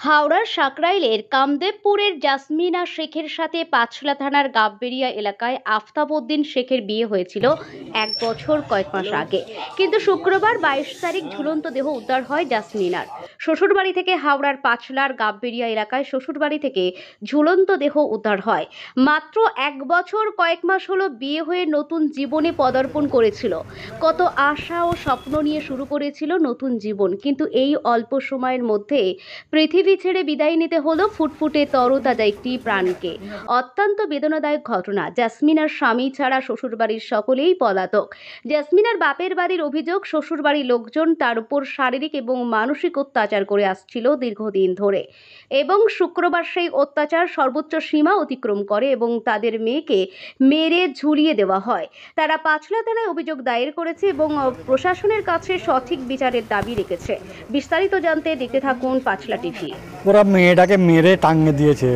হাওড়ার সাকরাইলের কামদেবপুরের জাসমিনা শেখের সাথে পাঁচলা থানার গাববেড়িয়া এলাকায় আফতাব উদ্দিন শেখের বিয়ে হয়েছিল 1 বছর কয়েক মাস আগে। কিন্তু শুক্রবার 22 তারিখ ঝুলন্ত দেহ উদ্ধার হয় জাসমিনার। শ্বশুরবাড়ি থেকে হাওড়ার পাঁচলার গাববেড়িয়া এলাকায় শ্বশুরবাড়ি থেকে ঝুলন্ত দেহ উদ্ধার হয়। মাত্র 1 বছর কয়েক মাস হলো বিয়ে হয়ে নতুন জীবনে পদার্পণ করেছিল। কত আশা ও স্বপ্ন নিয়ে শুরু করেছিল নতুন জীবন, কিন্তু এই অল্প সময়ের মধ্যে পৃথিবী ছেড়ে বিদায় নিতে হলো ফুটফুটে তরতাজা একটি প্রাণকে। অত্যন্ত বেদনাদায়ক ঘটনা। জাসমিনার স্বামী ছাড়া শ্বশুরবাড়ির সকলেই পলাতক। জাসমিনার বাপের বাড়ির অভিযোগ, শ্বশুরবাড়ির লোকজন তার উপর শারীরিক এবং মানসিক অত্যাচার করে আসছিল দীর্ঘদিন ধরে, এবং শুক্রবার সেই অত্যাচার সর্বোচ্চ সীমা অতিক্রম করে এবং তাদের মেয়েকে মেরে ঝুলিয়ে দেওয়া হয়। তারা পাঁচলা থানায় অভিযোগ দায়ের করেছে এবং প্রশাসনের কাছে সঠিক বিচারের দাবি রেখেছে। বিস্তারিত জানতে দেখতে থাকুন পাঁচলা টিভি। ওরা মেয়েটাকে মেরে টাঙিয়ে দিয়েছে।